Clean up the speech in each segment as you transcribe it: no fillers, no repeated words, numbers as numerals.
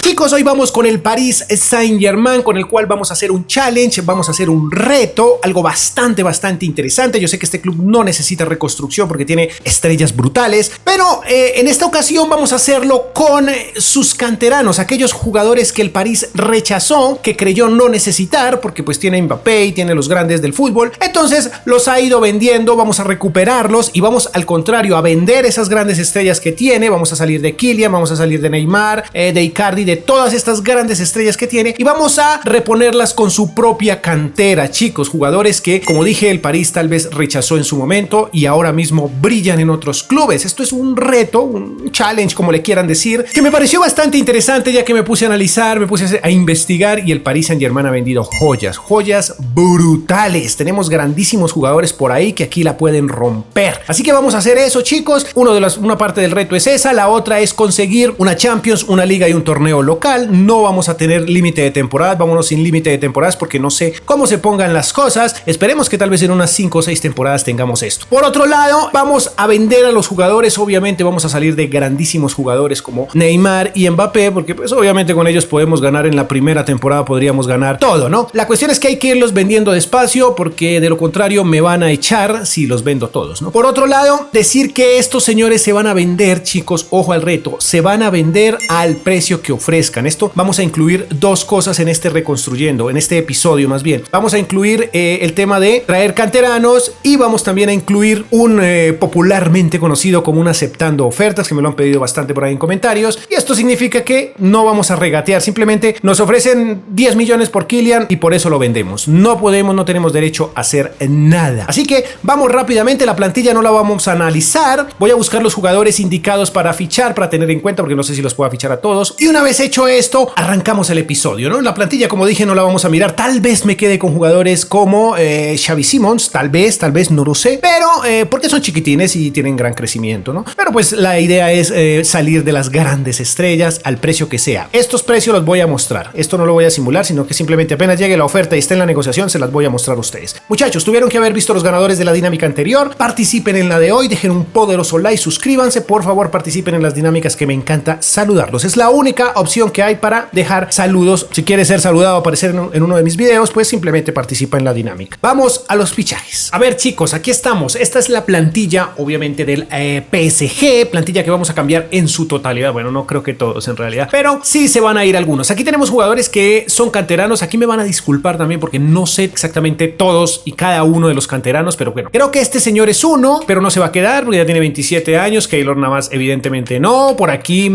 Chicos, hoy vamos con el Paris Saint-Germain, con el cual vamos a hacer un challenge, vamos a hacer un reto, algo bastante interesante. Yo sé que este club no necesita reconstrucción porque tiene estrellas brutales, pero en esta ocasión vamos a hacerlo con sus canteranos, aquellos jugadores que el París rechazó, que creyó no necesitar, porque pues tiene Mbappé y tiene los grandes del fútbol. Entonces los ha ido vendiendo, vamos a recuperarlos y vamos al contrario a vender esas grandes estrellas que tiene. Vamos a salir de Kylian, vamos a salir de Neymar, de Icardi, de todas estas grandes estrellas que tiene y vamos a reponerlas con su propia cantera, chicos, jugadores que, como dije, el París tal vez rechazó en su momento y ahora mismo brillan en otros clubes. Esto es un reto, un challenge, como le quieran decir, que me pareció bastante interesante, ya que me puse a analizar, me puse a investigar y el Paris Saint-Germain ha vendido joyas brutales. Tenemos grandísimos jugadores por ahí que aquí la pueden romper. Así que vamos a hacer eso, chicos. Una parte del reto es esa, la otra es conseguir una Champions, una liga y un torneo local. No vamos a tener límite de temporadas, vámonos sin límite de temporadas porque no sé cómo se pongan las cosas. Esperemos que tal vez en unas 5 o 6 temporadas tengamos esto. Por otro lado, vamos a vender a los jugadores. Obviamente vamos a salir de grandísimos jugadores como Neymar y Mbappé, porque pues obviamente con ellos podemos ganar en la primera temporada, podríamos ganar todo, ¿no? La cuestión es que hay que irlos vendiendo despacio porque de lo contrario me van a echar si los vendo todos, ¿no? Por otro lado, decir que estos señores se van a vender, chicos, ojo al reto, se van a vender al precio que ofrezcan. Esto vamos a incluir dos cosas en este reconstruyendo, en este episodio más bien. Vamos a incluir el tema de traer canteranos y vamos también a incluir un popularmente conocido como un aceptando ofertas, que me lo han pedido bastante por ahí en comentarios. Y esto significa que no vamos a regatear, simplemente nos ofrecen 10 millones por Kylian y por eso lo vendemos. No tenemos derecho a hacer nada. Así que vamos rápidamente, la plantilla no la vamos a analizar. Voy a buscar los jugadores indicados para fichar, para tener en cuenta, porque no sé si los puedo fichar a todos. Y una vez hecho esto, arrancamos el episodio, ¿no? La plantilla, como dije, no la vamos a mirar. Tal vez me quede con jugadores como Xavi Simons, tal vez, no lo sé, pero porque son chiquitines y tienen gran crecimiento, ¿no? Pero pues la idea es salir de las grandes estrellas al precio que sea. Estos precios los voy a mostrar. Esto no lo voy a simular, sino que simplemente apenas llegue la oferta y esté en la negociación, se las voy a mostrar a ustedes. Muchachos, tuvieron que haber visto los ganadores de la dinámica anterior. Participen en la de hoy, dejen un poderoso like, suscríbanse, por favor, participen en las dinámicas que me encanta saludarlos. Es la única opción que hay para dejar saludos. Si quieres ser saludado o aparecer en uno de mis videos, pues simplemente participa en la dinámica. Vamos a los fichajes. A ver, chicos, aquí estamos. Esta es la plantilla, obviamente, del PSG, plantilla que vamos a cambiar en su totalidad. Bueno, no creo que todos en realidad, pero sí se van a ir algunos. Aquí tenemos jugadores que son canteranos. Aquí me van a disculpar también porque no sé exactamente todos y cada uno de los canteranos, pero bueno, creo que este señor es uno, pero no se va a quedar porque ya tiene 27 años. Keylor Navas evidentemente no. Por aquí,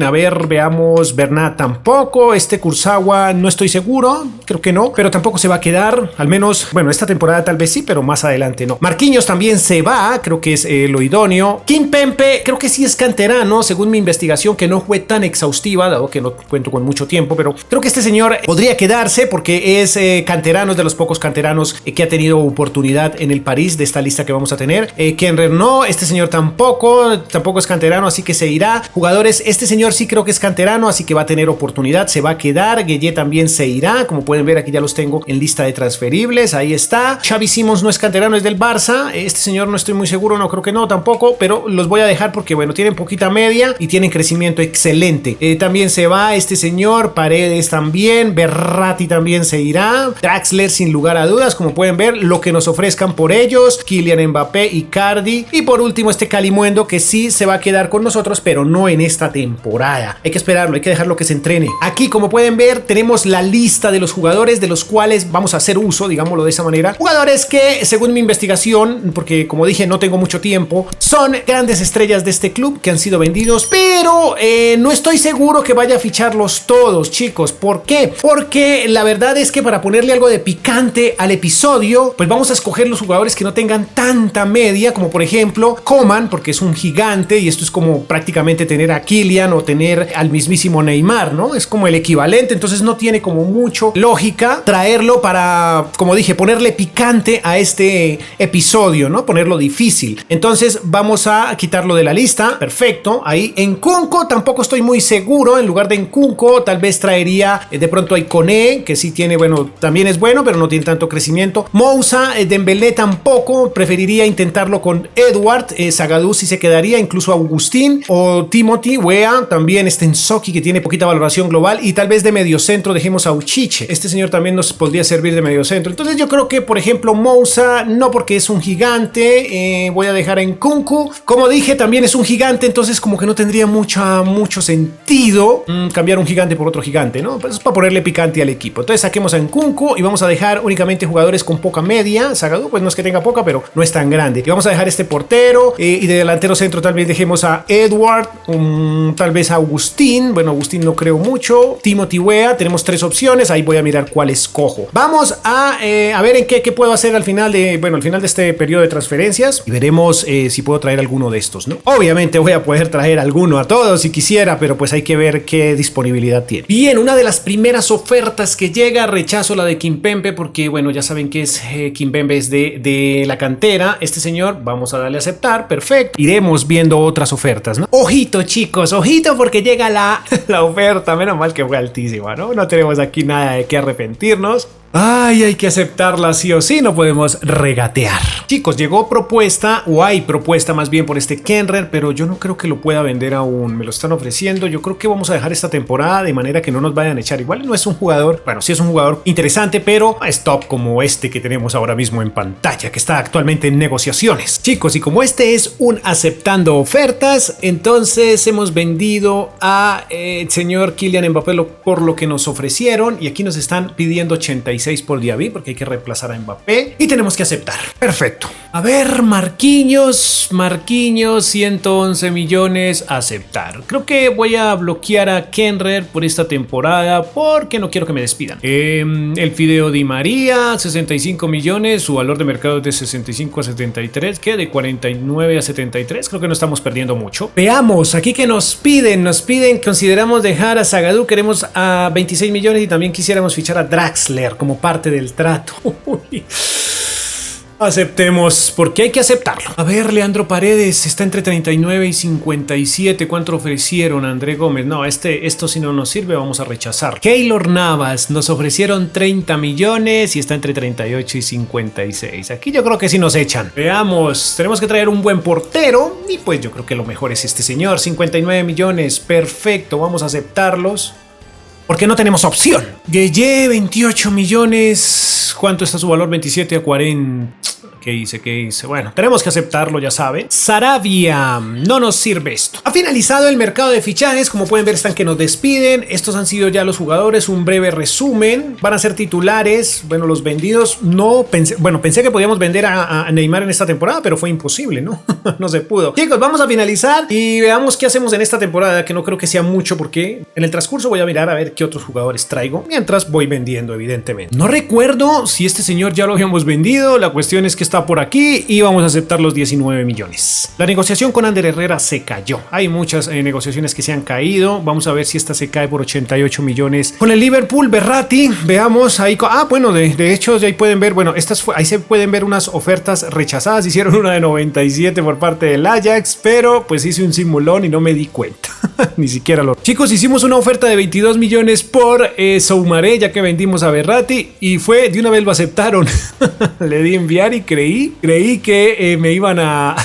a ver, veamos, Bernat tampoco. Este Kurzawa no estoy seguro, creo que no, pero tampoco se va a quedar, al menos, bueno, esta temporada tal vez sí, pero más adelante no. Marquinhos también se va, creo que es lo idóneo. Kimpembe creo que sí es canterano, según mi investigación, que no fue tan exhaustiva, dado que no cuento con mucho tiempo, pero creo que este señor podría quedarse porque es canterano, es de los pocos canteranos que ha tenido oportunidad en el París, de esta lista que vamos a tener. Kenrer no, este señor tampoco es canterano, así que se irá. Jugadores, este señor sí creo que es canterano, así que va a tener oportunidad, se va a quedar. Gueye también se irá, como pueden ver aquí ya los tengo en lista de transferibles, ahí está. Xavi Simons no es canterano, es del Barça. Este señor no estoy muy seguro, no creo que no tampoco, pero los voy a dejar porque bueno, tienen poquita media y tienen crecimiento excelente. También se va este señor, Paredes también, Berratti también se irá, Draxler sin lugar a dudas, como pueden ver, lo que nos ofrezcan por ellos, Kylian Mbappé, Icardi y por último este Calimuendo que sí se va a quedar con nosotros, pero no en esta temporada. Hay que esperarlo, hay que dejarlo que se entrene. Aquí, como pueden ver, tenemos la lista de los jugadores de los cuales vamos a hacer uso, digámoslo de esa manera. Jugadores que, según mi investigación, porque como dije no tengo mucho tiempo, son grandes estrellas de este club que han sido vendidos, pero no estoy seguro que vaya a ficharlos todos, chicos. ¿Por qué? Porque la verdad es que para ponerle algo de picante al episodio, pues vamos a escoger los jugadores que no tengan tanta media, como por ejemplo Coman, porque es un gigante y esto es como prácticamente tener a Kylian o tener al mismísimo Neymar, ¿no? Es como el equivalente, entonces no tiene como mucho lógica traerlo para, como dije, ponerle picante a este episodio, ¿no? Ponerlo difícil. Entonces vamos a quitarlo de la lista. Perfecto. Ahí en Nkunku tampoco estoy muy seguro. En lugar de Nkunku tal vez traería de pronto a Ikoné, que sí tiene, bueno, también es bueno, pero no tiene tanto crecimiento. Moussa, Dembélé tampoco. Preferiría intentarlo con Edward. Zagadou sí se quedaría, incluso Agustín o Timothy Weah, también Stensoki, que tiene poquita valoración global, y tal vez de mediocentro dejemos a Uchiche. Este señor también nos podría servir de mediocentro. Entonces yo creo que, por ejemplo, Mousa, no porque es un gigante, voy a dejar en Kunku. Como dije, también es un gigante, entonces como que no tendría mucho sentido cambiar un gigante por otro gigante, ¿no? Pues es para ponerle picante al equipo. Entonces saquemos a Nkunku y vamos a dejar únicamente jugadores con poca media. Zagadou, pues no es que tenga poca, pero no es tan grande. Y vamos a dejar este portero, y de delantero centro tal vez dejemos a Edward, tal vez a Agustín. Bueno, Agustín no creo mucho. Timothy Weah, tenemos 3 opciones. Ahí voy a mirar cuál escojo. Vamos a ver en qué puedo hacer al final de este periodo de transferencias, y veremos si puedo traer alguno de estos, ¿no? Obviamente voy a poder traer alguno a todos si quisiera, pero pues hay que ver qué disponibilidad tiene. Bien, una de las primeras ofertas que llega, rechazo la de Kimpembe, porque bueno, ya saben que es Kimpembe es de la cantera. Este señor, vamos a darle a aceptar, perfecto. Iremos viendo otras ofertas, ¿no? Ojito, chicos, ojito, porque llega la oferta. Menos mal que fue altísima, ¿no? No tenemos aquí nada de qué arrepentirnos. Ay, hay que aceptarla sí o sí, no podemos regatear. Chicos, llegó propuesta, o hay propuesta más bien por este Kenrith, pero yo no creo que lo pueda vender aún. Me lo están ofreciendo. Yo creo que vamos a dejar esta temporada de manera que no nos vayan a echar. Igual no es un jugador, bueno, sí es un jugador interesante, pero es top como este que tenemos ahora mismo en pantalla, que está actualmente en negociaciones. Chicos, y como este es un aceptando ofertas, entonces hemos vendido a señor Kylian Mbappé por lo que nos ofrecieron, y aquí nos están pidiendo 86 por Diaby, porque hay que reemplazar a Mbappé y tenemos que aceptar. Perfecto. A ver, Marquinhos, 111 millones, aceptar. Creo que voy a bloquear a Kenrith por esta temporada porque no quiero que me despidan. El Fideo Di María, 65 millones, su valor de mercado es de 65 a 73, que de 49 a 73, creo que no estamos perdiendo mucho. Veamos, aquí que nos piden, consideramos dejar a Zagadou, queremos a 26 millones y también quisiéramos fichar a Draxler como parte del trato. Aceptemos, porque hay que aceptarlo. A ver, Leandro Paredes está entre 39 y 57. ¿Cuánto ofrecieron a André Gómez? No, esto si no nos sirve, vamos a rechazar. Keylor Navas, nos ofrecieron 30 millones y está entre 38 y 56. Aquí yo creo que sí nos echan. Veamos, tenemos que traer un buen portero y pues yo creo que lo mejor es este señor. 59 millones, perfecto, vamos a aceptarlos. Porque no tenemos opción. Gueye, 28 millones. ¿Cuánto está su valor? 27 a 40. ¿Qué hice? Bueno, tenemos que aceptarlo, ya sabe. Sarabia, no nos sirve esto. Ha finalizado el mercado de fichajes. Como pueden ver, están que nos despiden. Estos han sido ya los jugadores. Un breve resumen. Van a ser titulares. Bueno, los vendidos no pensé. Bueno, pensé que podíamos vender a Neymar en esta temporada, pero fue imposible, ¿no? No se pudo. Chicos, vamos a finalizar y veamos qué hacemos en esta temporada, que no creo que sea mucho, porque en el transcurso voy a mirar a ver qué otros jugadores traigo mientras voy vendiendo, evidentemente. No recuerdo si este señor ya lo habíamos vendido. La cuestión es que está por aquí y vamos a aceptar los 19 millones. La negociación con Ander Herrera se cayó. Hay muchas negociaciones que se han caído. Vamos a ver si esta se cae por 88 millones. Con el Liverpool, Berratti, veamos ahí. Bueno, de hecho, ahí pueden ver, bueno, ahí se pueden ver unas ofertas rechazadas. Hicieron una de 97 por parte del Ajax, pero pues hice un simulón y no me di cuenta. Ni siquiera lo... Chicos, hicimos una oferta de 22 millones por Soumaré, ya que vendimos a Berratti, y fue, de una vez lo aceptaron. Le di enviar y creí que me iban a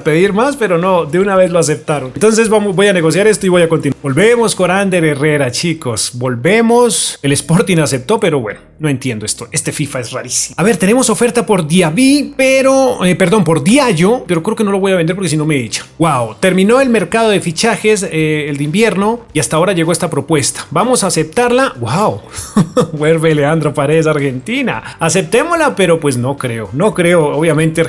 pedir más, pero no, de una vez lo aceptaron. Entonces voy a negociar esto y voy a continuar. Volvemos con Ander Herrera, chicos. Volvemos. El Sporting aceptó, pero bueno, no entiendo esto. Este FIFA es rarísimo. A ver, tenemos oferta por Diaby, pero... por Diallo, pero creo que no lo voy a vender porque si no me echan. Wow, terminó el mercado de fichajes, el de invierno, y hasta ahora llegó esta propuesta. Vamos a aceptarla. Wow. Vuelve Leandro Paredes, Argentina. Aceptémosla, pero pues no creo. Obviamente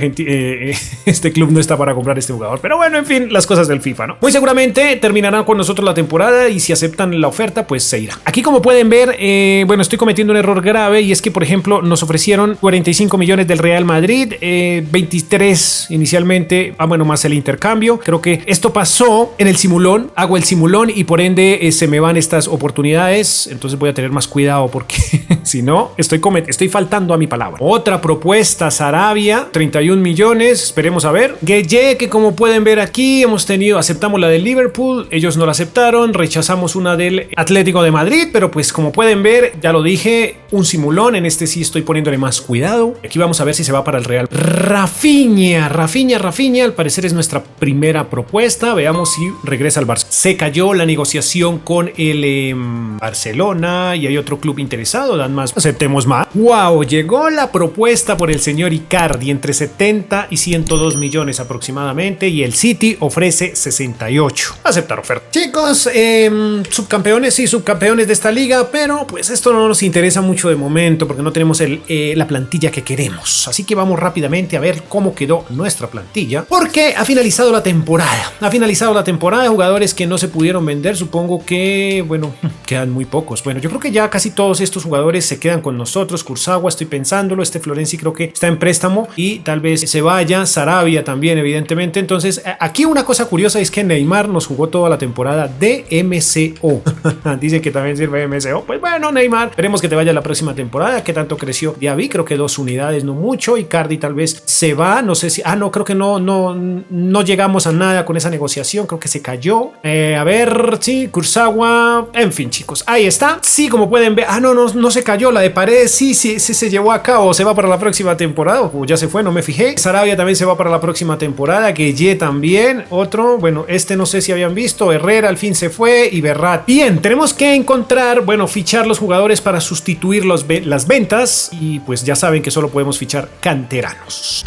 este club no está para comprar este jugador. Pero bueno, en fin, las cosas del FIFA, ¿no? Muy seguramente terminarán con nosotros la temporada y si aceptan la oferta, pues se irá. Aquí, como pueden ver, bueno, estoy cometiendo un error grave, y es que, por ejemplo, nos ofrecieron 45 millones del Real Madrid, 23 inicialmente, bueno, más el intercambio. Creo que esto pasó en el simulón. Hago el simulón y por ende se me van estas oportunidades. Entonces voy a tener más cuidado porque si no, estoy faltando a mi palabra. Otra propuesta, Sarabia, 31 millones. Esperemos a ver. Gueye, que como pueden ver aquí, aceptamos la del Liverpool. Ellos no la aceptaron. Rechazamos una del Atlético de Madrid. Pero pues como pueden ver, ya lo dije, un simulón, en este sí estoy poniéndole más cuidado. Aquí vamos a ver si se va para el Real. Rafinha, al parecer es nuestra primera propuesta. Veamos si regresa al Barça. Se cayó la negociación con el Barcelona y hay otro club interesado, dan más, aceptemos más. Wow, llegó la propuesta por el señor Icardi entre 70 y 102 millones aproximadamente y el City ofrece 68. Aceptar oferta. Chicos, subcampeones de esta liga, pero pues esto no nos interesa mucho de momento porque no tenemos la plantilla que queremos. Así que vamos rápidamente a ver cómo quedó nuestra plantilla porque ha finalizado la temporada. Jugadores que no se pudieron vender, supongo que, bueno, quedan muy pocos. Bueno, yo creo que ya casi todos estos jugadores se quedan con nosotros. Kurzawa, estoy pensándolo, Florenzi creo que está en préstamo y tal vez se vaya. Sarabia también, evidentemente. Entonces, aquí una cosa curiosa es que Neymar nos jugó toda la temporada de MCO. Dice que también sirve MCO. Pues bueno, Neymar, esperemos que te vaya la próxima temporada. ¿Qué tanto creció? Ya vi, creo que 2 unidades, no mucho. Icardi tal vez se va, no sé si... no, creo que no llegamos a nada con esa negociación, creo que se cayó. A ver, sí, Kurzawa, en fin, chicos, ahí está. Sí, como pueden ver, no se cayó, la de Paredes sí se llevó a cabo, se va para la próxima temporada, o ya se fue, no me fijé. Sarabia también se va para la próxima temporada, Gueye también, otro, bueno, no sé si habían visto, Herrera al fin se fue y Berrat. Bien, tenemos que encontrar, fichar los jugadores para sustituir las ventas y pues ya saben que solo podemos fichar canteranos.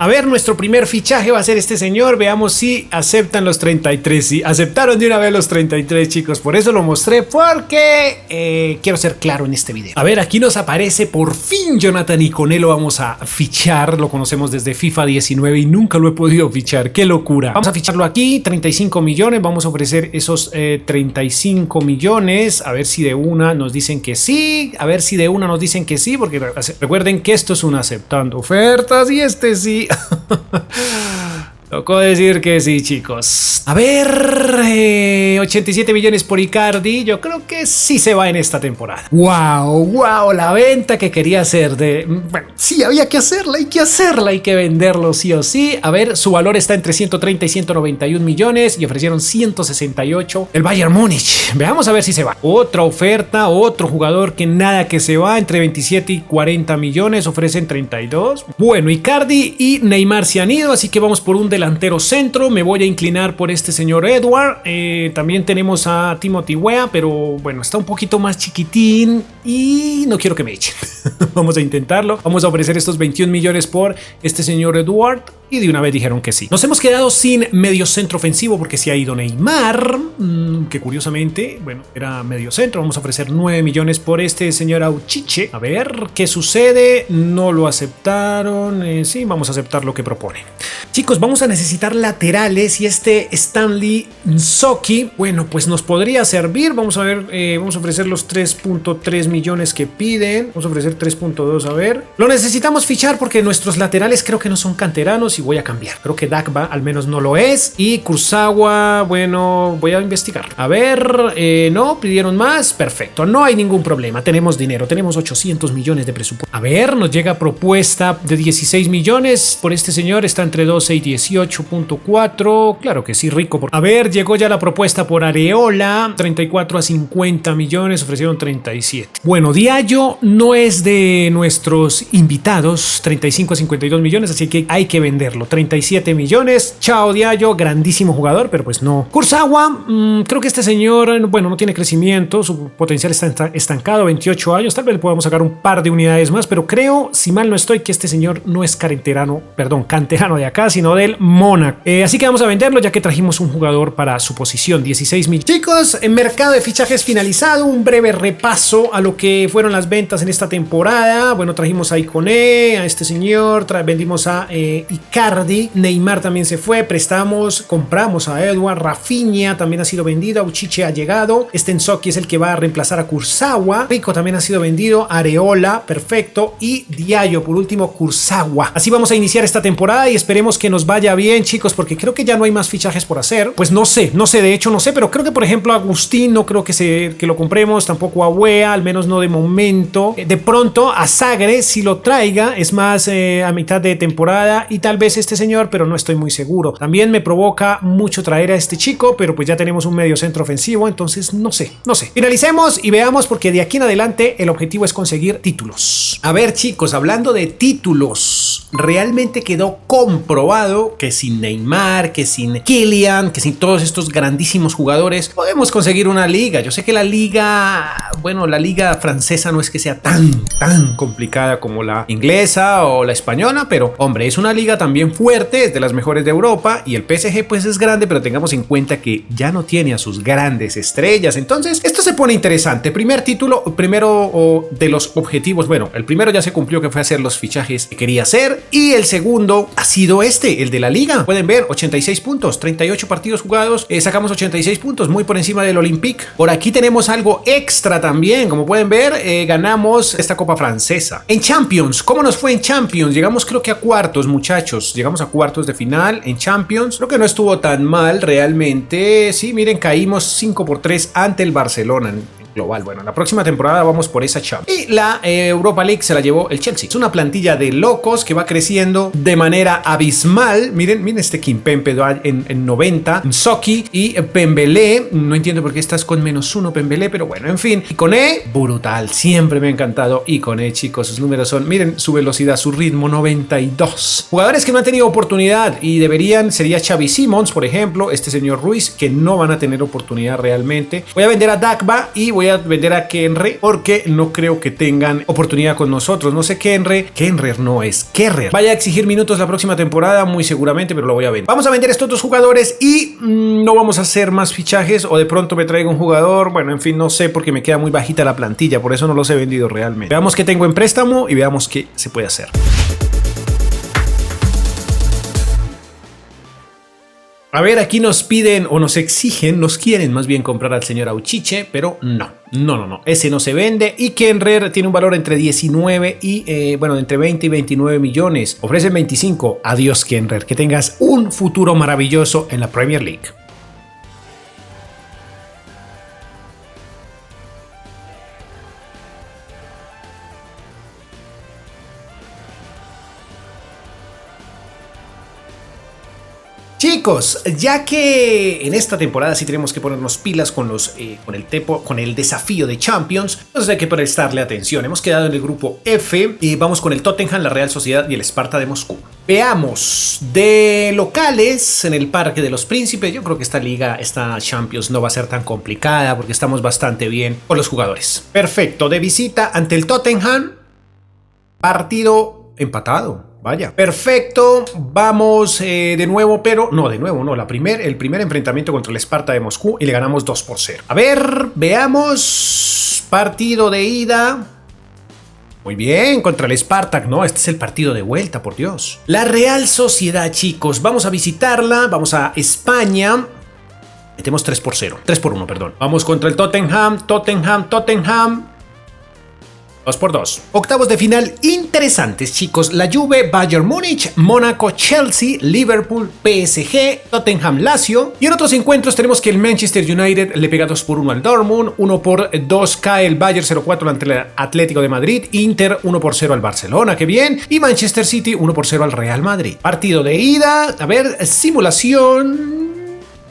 A ver, nuestro primer fichaje va a ser este señor. Veamos si aceptan los 33. Sí, aceptaron de una vez los 33, chicos. Por eso lo mostré, porque quiero ser claro en este video. A ver, aquí nos aparece por fin Jonathan Iconé. Lo vamos a fichar. Lo conocemos desde FIFA 19 y nunca lo he podido fichar. ¡Qué locura! Vamos a ficharlo aquí, 35 millones. Vamos a ofrecer esos 35 millones. A ver si de una nos dicen que sí. Porque recuerden que esto es un aceptando ofertas y este sí. Tocó decir que sí, chicos. A ver, 87 millones por Icardi. Yo creo que sí se va en esta temporada. Wow, la venta que quería hacer bueno, sí, había que hacerla, hay que venderlo sí o sí. A ver, su valor está entre 130 y 191 millones y ofrecieron 168 el Bayern Múnich. Veamos a ver si se va. Otra oferta, otro jugador que nada que se va, entre 27 y 40 millones, ofrecen 32. Bueno, Icardi y Neymar se han ido, así que vamos por un delantero centro. Me voy a inclinar por este señor Edward. También tenemos a Timothy Weah, pero bueno, está un poquito más chiquitín y no quiero que me echen. Vamos a intentarlo. Vamos a ofrecer estos 21 millones por este señor Edward y de una vez dijeron que sí. Nos hemos quedado sin medio centro ofensivo porque se ha ido Neymar, que curiosamente, bueno, era medio centro. Vamos a ofrecer 9 millones por este señor Auchiche. A ver qué sucede. No lo aceptaron. Sí, vamos a aceptar lo que propone. Chicos, vamos a necesitar laterales y este Stanley Nsoki, bueno, pues nos podría servir. Vamos a ver, vamos a ofrecer los 3.3 millones que piden. Vamos a ofrecer 3.2, a ver. Lo necesitamos fichar porque nuestros laterales creo que no son canteranos y voy a cambiar. Creo que Dagba al menos no lo es. Y Kurzawa, bueno, voy a investigar. A ver, no, pidieron más. Perfecto, no hay ningún problema. Tenemos dinero, tenemos 800 millones de presupuesto. A ver, nos llega propuesta de 16 millones por este señor. Está entre 12 y 18.4. Claro que sí, rico. A ver, llegó ya la propuesta por Areola. 34 a 50 millones, ofrecieron 37. Bueno, Diallo no es de nuestros invitados. 35 a 52 millones, así que hay que venderlo. 37 millones. Chao, Diallo, grandísimo jugador, pero pues no. Kurzawa, creo que este señor, bueno, no tiene crecimiento. Su potencial está estancado, 28 años. Tal vez le podamos sacar un par de unidades más, pero creo, si mal no estoy, que este señor no es canterano de acá, sino del Mónaco. Así que vamos a venderlo ya que trajimos un jugador para su posición. 16 millones. Chicos, en mercado de fichajes finalizado. Un breve repaso a lo que fueron las ventas en esta temporada. Bueno, trajimos a Iconé, a este señor, vendimos a Icardi, Neymar también se fue, compramos a Edward, Rafinha también ha sido vendido, Auchiche ha llegado, este Nsoki es el que va a reemplazar a Kurzawa, Rico también ha sido vendido, Areola, perfecto, y Diallo por último, Kurzawa. Así vamos a iniciar esta temporada y esperemos que nos vaya bien, chicos, porque creo que ya no hay más fichajes por hacer. Pues no sé, de hecho no sé, pero creo que por ejemplo Agustín no creo que lo compremos, tampoco a Weah, al menos menos no de momento. De pronto a Sagre si lo traiga, es más a mitad de temporada, y tal vez este señor, pero no estoy muy seguro. También me provoca mucho traer a este chico, pero pues ya tenemos un medio centro ofensivo, entonces no sé. Finalicemos y veamos, porque de aquí en adelante el objetivo es conseguir títulos. A ver, chicos, hablando de títulos, realmente quedó comprobado que sin Neymar, que sin Kylian, que sin todos estos grandísimos jugadores podemos conseguir una liga. Yo sé que la liga francesa no es que sea tan complicada como la inglesa o la española, pero hombre, es una liga también fuerte, es de las mejores de Europa, y el PSG pues es grande, pero tengamos en cuenta que ya no tiene a sus grandes estrellas. Entonces esto se pone interesante. Primero de los objetivos, bueno, el primero ya se cumplió, que fue hacer los fichajes que quería hacer, y el segundo ha sido el de la liga. Pueden ver, 86 puntos, 38 partidos jugados, sacamos 86 puntos, muy por encima del Olympique. Por aquí tenemos algo extra también, como pueden ver, ganamos esta Copa Francesa. En Champions, ¿cómo nos fue en Champions? Llegamos creo que a cuartos, muchachos, llegamos a cuartos de final en Champions. Creo que no estuvo tan mal realmente. Sí, miren, caímos 5-3 ante el Barcelona global. Bueno, la próxima temporada vamos por esa Champions. Y la Europa League se la llevó el Chelsea. Es una plantilla de locos que va creciendo de manera abismal. Miren este Kimpembe en 90, Nsoki y Pembele. No entiendo por qué estás con -1, Pembele, pero bueno, en fin. Ikoné, brutal. Siempre me ha encantado Ikoné, chicos. Sus números son, miren, su velocidad, su ritmo, 92. Jugadores que no han tenido oportunidad y deberían, sería Xavi Simons, por ejemplo, este señor Ruiz, que no van a tener oportunidad realmente. Voy a vender a Dagba y voy a vender a Kenre, porque no creo que tengan oportunidad con nosotros. No sé, Kenre no es Kerrer. Vaya a exigir minutos la próxima temporada, muy seguramente, pero lo voy a vender. Vamos a vender estos dos jugadores y no vamos a hacer más fichajes, o de pronto me traigo un jugador. Bueno, en fin, no sé, porque me queda muy bajita la plantilla, por eso no los he vendido realmente. Veamos qué tengo en préstamo y veamos qué se puede hacer. A ver, aquí nos piden o nos exigen, nos quieren más bien comprar al señor Auchiche, pero no, ese no se vende. Y Kenrer tiene un valor entre 19 y, entre 20 y 29 millones. Ofrecen 25. Adiós, Kenrer, que tengas un futuro maravilloso en la Premier League. Chicos, ya que en esta temporada sí tenemos que ponernos pilas con el desafío de Champions, entonces hay que prestarle atención. Hemos quedado en el grupo F y vamos con el Tottenham, la Real Sociedad y el Sparta de Moscú. Veamos, de locales en el Parque de los Príncipes, yo creo que esta Champions no va a ser tan complicada porque estamos bastante bien con los jugadores. Perfecto, de visita ante el Tottenham, partido empatado. Vaya, perfecto, vamos de nuevo, pero no, el primer enfrentamiento contra el Sparta de Moscú y le ganamos 2-0. A ver, veamos, partido de ida. Muy bien, contra el Spartak, no, este es el partido de vuelta, por Dios. La Real Sociedad, chicos, vamos a visitarla, vamos a España. Metemos 3-1, perdón. Vamos contra el Tottenham. 2-2. Octavos de final interesantes, chicos. La Juve, Bayern Múnich, Mónaco, Chelsea, Liverpool, PSG, Tottenham, Lazio. Y en otros encuentros tenemos que el Manchester United le pega 2-1 al Dortmund, 1-2 cae el Bayern 0-4 ante el Atlético de Madrid, Inter 1-0 al Barcelona, qué bien, y Manchester City 1-0 al Real Madrid. Partido de ida, a ver, simulación.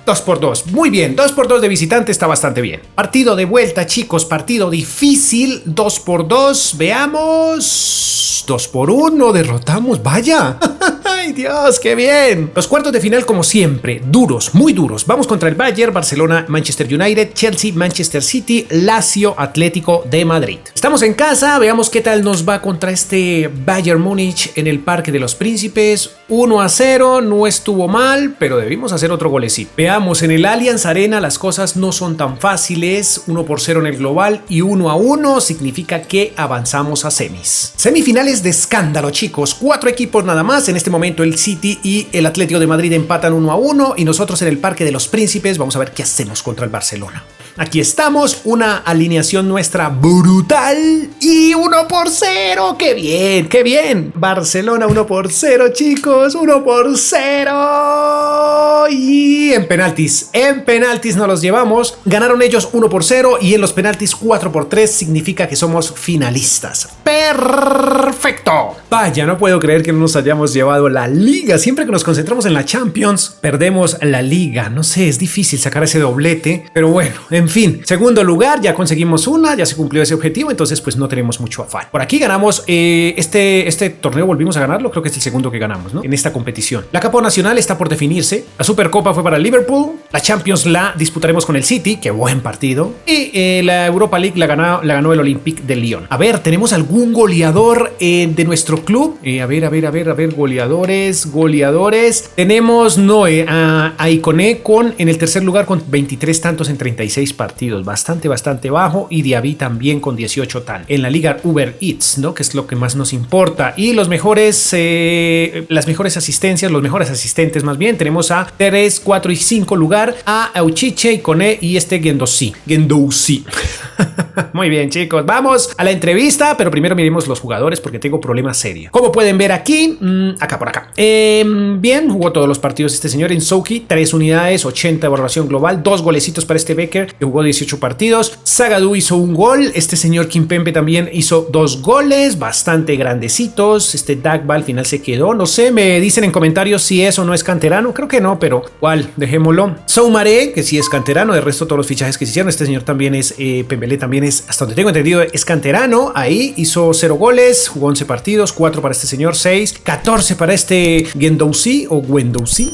2-2, muy bien, 2-2 de visitante está bastante bien. Partido de vuelta, chicos, partido difícil, 2-2, veamos, 2-1, derrotamos, vaya. ¡Ay, Dios, qué bien! Los cuartos de final, como siempre, duros, muy duros. Vamos contra el Bayern, Barcelona, Manchester United, Chelsea, Manchester City, Lazio, Atlético de Madrid. Estamos en casa, veamos qué tal nos va contra este Bayern Múnich en el Parque de los Príncipes. 1-0, no estuvo mal, pero debimos hacer otro golecito. Veamos, en el Allianz Arena las cosas no son tan fáciles. 1-0 en el global y 1-1 significa que avanzamos a semis. Semifinales de escándalo, chicos. 4 equipos nada más. En este momento el City y el Atlético de Madrid empatan 1-1 y nosotros en el Parque de los Príncipes vamos a ver qué hacemos contra el Barcelona. Aquí estamos, una alineación nuestra brutal y 1-0. ¡Qué bien, qué bien! Barcelona 1-0, chicos, 1-0. Y en penaltis nos los llevamos. Ganaron ellos 1-0 y en los penaltis 4-3 significa que somos finalistas. ¡Perfecto! Vaya, no puedo creer que no nos hayamos llevado la liga. Siempre que nos concentramos en la Champions, perdemos la liga. No sé, es difícil sacar ese doblete, pero bueno, en fin. Segundo lugar, ya conseguimos una, ya se cumplió ese objetivo, entonces pues no tenemos mucho afán. Por aquí ganamos este torneo, volvimos a ganarlo, creo que es el segundo que ganamos, ¿no? En esta competición. La Copa Nacional está por definirse. La Supercopa fue para Liverpool. La Champions la disputaremos con el City, qué buen partido. Y la Europa League la ganó el Olympique de Lyon. A ver, ¿tenemos algún goleador de nuestro club? A ver, goleadores. Tenemos a Ikoné en el tercer lugar con 23 tantos en 36 partidos. Bastante bajo. Y Diaby también con 18 tantos. En la Liga Uber Eats, ¿no? Que es lo que más nos importa. Y las mejores asistencias, los mejores asistentes más bien. Tenemos a 3, 4 y 5 lugar a Auchiche, Ikoné y Guendouzi. Muy bien, chicos, vamos a la entrevista, pero primero miremos los jugadores porque tengo problemas serios. Como pueden ver aquí, acá por acá. Bien, jugó todos los partidos este señor en Souki, 3 unidades, 80 de valoración global, 2 golecitos para este Becker, que jugó 18 partidos. Zagadou hizo un gol, este señor Kimpembe también hizo 2 goles, bastante grandecitos. Este Dagba al final se quedó, no sé, me dicen en comentarios si es o no es canterano, creo que no, pero igual, dejémoslo. Soumaré, que sí es canterano, de resto todos los fichajes que se hicieron, este señor también es, Pembele también es, hasta donde tengo entendido, es canterano. Ahí hizo 0 goles, jugó 11 partidos, 4 para este señor, 6, 14 para este Guendouzi,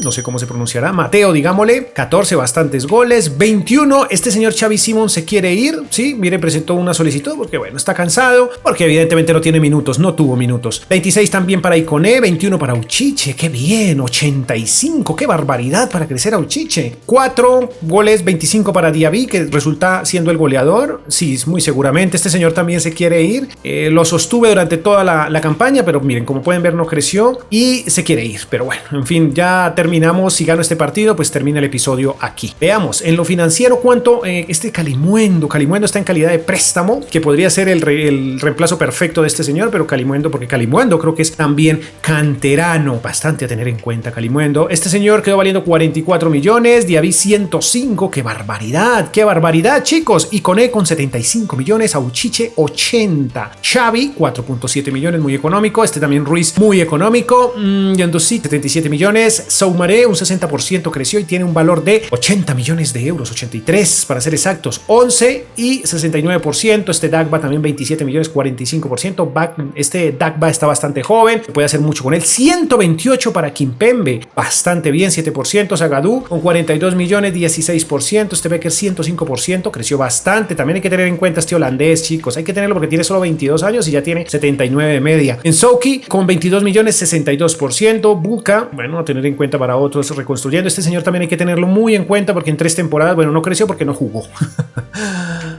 no sé cómo se pronunciará, Mateo, digámosle, 14, bastantes goles, 21, este señor Xavi Simons se quiere ir, sí, mire, presentó una solicitud porque bueno, está cansado, porque evidentemente no tiene minutos, no tuvo minutos, 26 también para Ikoné, 21 para Auchiche, qué bien, 85, qué barbaridad para crecer Auchiche, 4 goles, 25 para Diaby, que resulta siendo el goleador, sí, muy seguramente, este señor también se quiere ir, lo sostuve durante toda la campaña, pero miren, como pueden ver no creció y se quiere ir, pero bueno, en fin, ya terminamos, si gano este partido, pues termina el episodio aquí. Veamos, en lo financiero, cuánto este Calimuendo está en calidad de préstamo, que podría ser el reemplazo perfecto de este señor, pero porque Calimuendo creo que es también canterano, bastante a tener en cuenta Calimuendo. Este señor quedó valiendo 44 millones, Diaby 105, qué barbaridad, chicos, y Ikoné con 75 millones, Auchiche 80, Xavi 4.7 millones, muy económico, este también Ruiz muy económico, Guendouzi 77 millones, Soumaré un 60% creció y tiene un valor de 80 millones de euros, 83 para ser exactos, 11 y 69%, este Dagba también 27 millones, 45%, este Dagba está bastante joven, puede hacer mucho con él, 128 para Kimpembe, bastante bien, 7%, Zagadou con 42 millones, 16%, este Becker 105%, creció bastante, también hay que tener en cuenta este holandés, chicos, hay que tenerlo porque tiene solo 22 años y ya tiene 79 de media. En Souki con 22 millones, 62%, Buka, bueno, a tener en cuenta para otros reconstruyendo, este señor también hay que tenerlo muy en cuenta porque en 3 temporadas, bueno, no creció porque no jugó.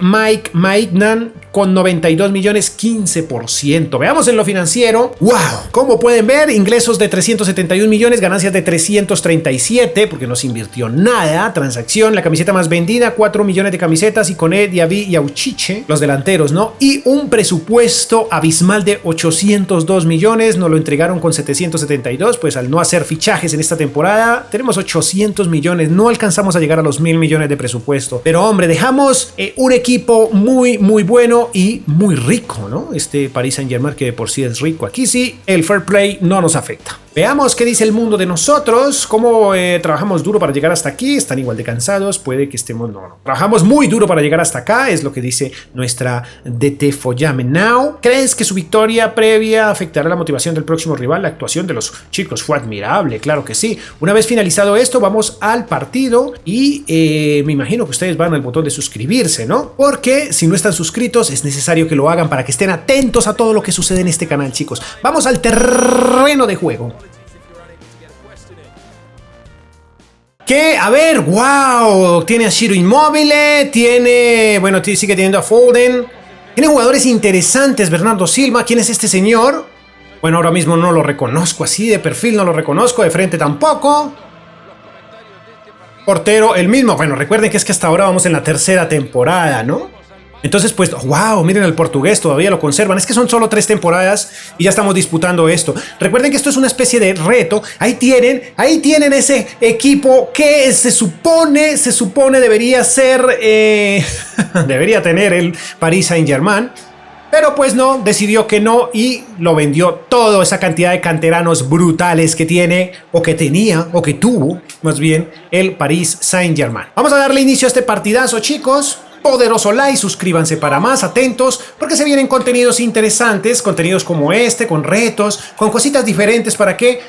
Mike Maignan con 92 millones, 15%. Veamos en lo financiero. ¡Wow! Como pueden ver, ingresos de 371 millones, ganancias de 337, porque no se invirtió nada. Transacción, la camiseta más vendida, 4 millones de camisetas, Ikoné, Diaby y Auchiche, los delanteros, ¿no? Y un presupuesto abismal de 802 millones, nos lo entregaron con 772, pues al no hacer fichajes en esta temporada, tenemos 800 millones, no alcanzamos a llegar a los 1.000 millones de presupuesto. Pero hombre, dejamos un equipo muy bueno y muy rico, ¿no? Este Paris Saint-Germain que de por sí es rico. Aquí sí, el fair play no nos afecta. Veamos qué dice el mundo de nosotros, cómo trabajamos duro para llegar hasta aquí, están igual de cansados, puede que estemos, no. Trabajamos muy duro para llegar hasta acá, es lo que dice nuestra DT Follame Now. ¿Crees que su victoria previa afectará la motivación del próximo rival? La actuación de los chicos fue admirable, claro que sí. Una vez finalizado esto, vamos al partido y me imagino que ustedes van al botón de suscribirse, ¿no? Porque si no están suscritos, es necesario que lo hagan para que estén atentos a todo lo que sucede en este canal, chicos. Vamos al terreno de juego. Que, a ver, wow, tiene a Ciro Immobile, sigue teniendo a Foden, tiene jugadores interesantes, Bernardo Silva, ¿quién es este señor? Bueno, ahora mismo no lo reconozco así, de perfil no lo reconozco, de frente tampoco. Portero, el mismo. Bueno, recuerden que es que hasta ahora vamos en la tercera temporada, ¿no? Entonces, pues, wow, miren el portugués, todavía lo conservan. Es que son solo 3 temporadas y ya estamos disputando esto. Recuerden que esto es una especie de reto. Ahí tienen ese equipo que se supone debería ser, debería tener el Paris Saint-Germain. Pero pues no, decidió que no y lo vendió todo, esa cantidad de canteranos brutales que tiene, o que tenía, o que tuvo, más bien, el Paris Saint-Germain. Vamos a darle inicio a este partidazo, chicos. Poderoso like, suscríbanse para más, atentos, porque se vienen contenidos interesantes, contenidos como este, con retos, con cositas diferentes para que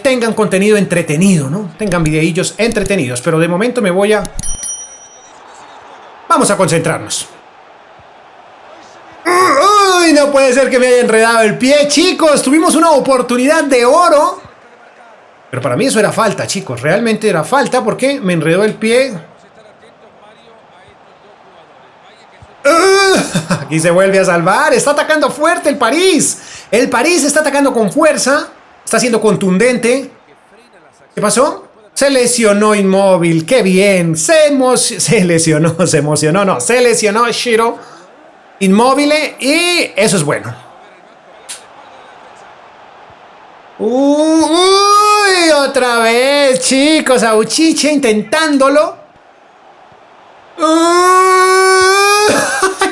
tengan contenido entretenido, ¿no? Tengan videillos entretenidos, pero de momento vamos a concentrarnos. ¡Uy! No puede ser que me haya enredado el pie, chicos. Tuvimos una oportunidad de oro. Pero para mí eso era falta, chicos. Realmente era falta porque me enredó el pie. Aquí se vuelve a salvar. Está atacando fuerte el París. El París está atacando con fuerza. Está siendo contundente. ¿Qué pasó? Se lesionó Inmóvil. ¡Qué bien! Se lesionó Shiro Inmóvil y eso es bueno. Uy, otra vez, chicos. Auchiche intentándolo.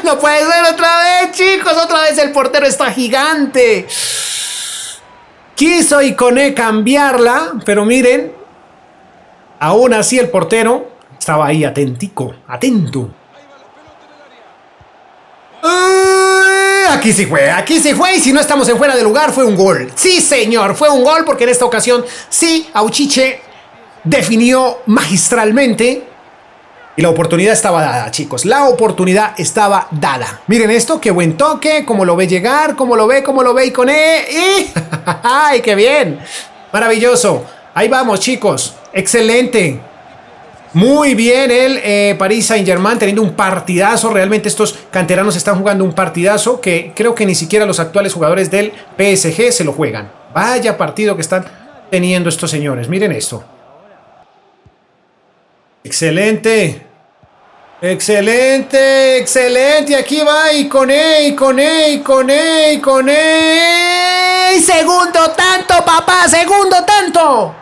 No puede ser otra vez, chicos. Otra vez el portero está gigante. Quiso Ikoné cambiarla, pero miren, aún así el portero estaba ahí atento. Aquí sí fue, y si no estamos en fuera de lugar, fue un gol. Sí, señor, fue un gol, porque en esta ocasión sí, Auchiche definió magistralmente. Y la oportunidad estaba dada, chicos. La oportunidad estaba dada. Miren esto, qué buen toque. Cómo lo ve llegar, cómo lo ve y con ¡y! ¡Ay, qué bien! Maravilloso. Ahí vamos, chicos. Excelente. Muy bien el Paris Saint-Germain teniendo un partidazo. Realmente estos canteranos están jugando un partidazo que creo que ni siquiera los actuales jugadores del PSG se lo juegan. Vaya partido que están teniendo estos señores. Miren esto. Excelente. Aquí va Ikoné. Segundo tanto, papá. Segundo tanto.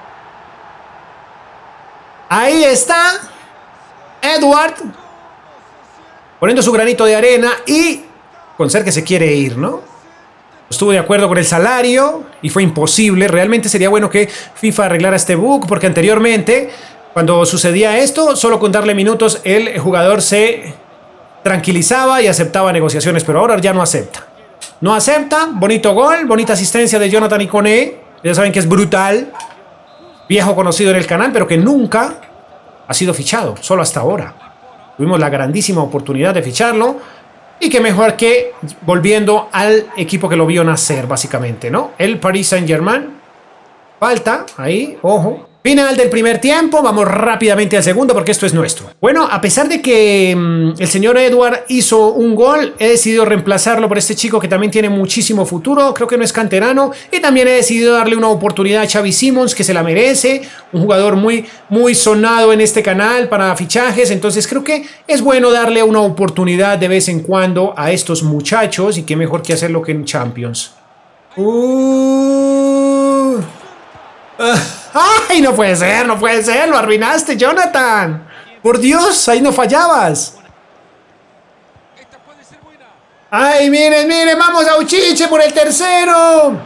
Ahí está Edward poniendo su granito de arena y con ser que se quiere ir, ¿no? Estuvo de acuerdo con el salario y fue imposible. Realmente sería bueno que FIFA arreglara este bug, porque anteriormente, cuando sucedía esto, solo con darle minutos el jugador se tranquilizaba y aceptaba negociaciones, pero ahora ya no acepta. No acepta. Bonito gol, bonita asistencia de Jonathan Ikoné. Ya saben que es brutal. Viejo conocido en el canal, pero que nunca ha sido fichado, solo hasta ahora. Tuvimos la grandísima oportunidad de ficharlo, y que mejor que volviendo al equipo que lo vio nacer, básicamente, ¿no? El Paris Saint-Germain. Falta, ahí, ojo. Final del primer tiempo, vamos rápidamente al segundo porque esto es nuestro. Bueno, a pesar de que el señor Edward hizo un gol, he decidido reemplazarlo por este chico que también tiene muchísimo futuro, creo que no es canterano, y también he decidido darle una oportunidad a Xavi Simons, que se la merece, un jugador muy sonado en este canal para fichajes. Entonces creo que es bueno darle una oportunidad de vez en cuando a estos muchachos, y qué mejor que hacerlo que en Champions. ¡Ay, no puede ser! Lo arruinaste, Jonathan. Por Dios, ahí no fallabas. ¡Ay, miren! ¡Vamos a Auchiche por el tercero!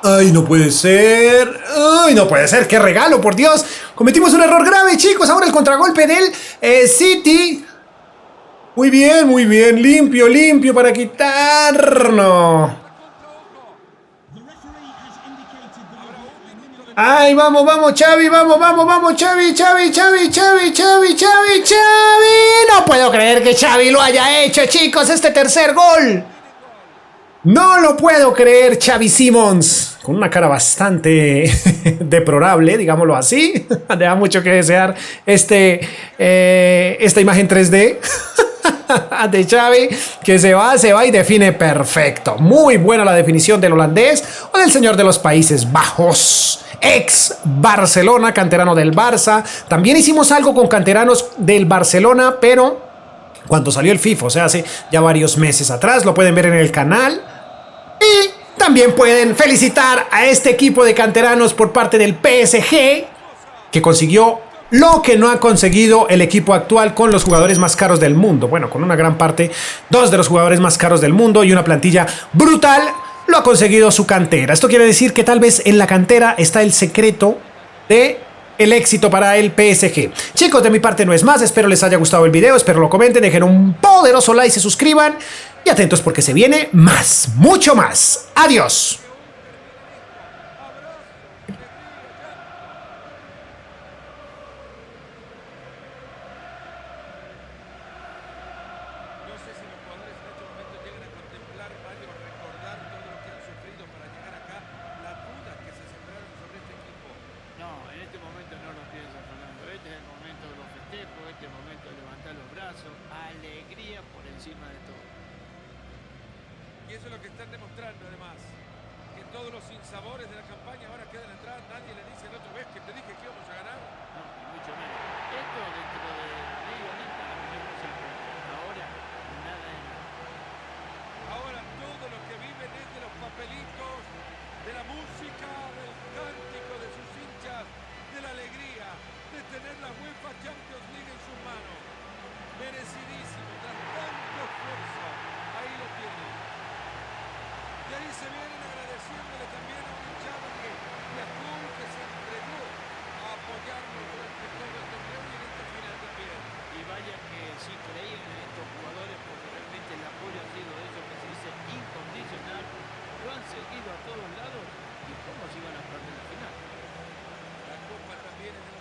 ¡Ay, no puede ser! ¡Ay, no puede ser! ¡Qué regalo, por Dios! Cometimos un error grave, chicos. Ahora el contragolpe del City. Muy bien. Limpio para quitarnos. ¡Ay, vamos, Xavi! ¡Vamos, Xavi! No puedo creer que Xavi lo haya hecho, chicos, este tercer gol. No lo puedo creer, Xavi Simons. Con una cara bastante deplorable, digámoslo así. Deja mucho que desear esta imagen 3D. de Xavi, que se va y define perfecto. Muy buena la definición del holandés o del señor de los Países Bajos. Ex Barcelona, canterano del Barça. También hicimos algo con canteranos del Barcelona, pero cuando salió el FIFA, o sea, hace ya varios meses atrás. Lo pueden ver en el canal. Y también pueden felicitar a este equipo de canteranos por parte del PSG, que consiguió lo que no ha conseguido el equipo actual con los jugadores más caros del mundo. Bueno, con una gran parte, dos de los jugadores más caros del mundo y una plantilla brutal, lo ha conseguido su cantera. Esto quiere decir que tal vez en la cantera está el secreto de el éxito para el PSG. Chicos, de mi parte no es más. Espero les haya gustado el video, espero lo comenten, dejen un poderoso like, se suscriban y atentos porque se viene más, mucho más. Adiós. Alegría por encima de todo. Y eso es lo que están demostrando además, que todos los sinsabores de la campaña ahora quedan atrás. Nadie le dice la otra vez que te dije que íbamos a ganar. No, ni mucho menos. Esto dentro de medio horita veremos el juego. Ahora, nada de nada. Ahora todo lo que viven es de los papelitos, de la música, del cántico de sus hinchas, de la alegría de tener la UEFA Champions League en sus manos. Merecidísimo, tras tanto esfuerzo. Ahí lo tienen. Y ahí se vienen agradeciéndole también a una hinchada que viajó y que se entregó a apoyarnos durante todo el torneo y en esta final también. Y vaya que sí creían en estos jugadores porque realmente el apoyo ha sido de eso que se dice incondicional. Lo han seguido a todos lados y cómo se iban a perder la final. La Copa también es de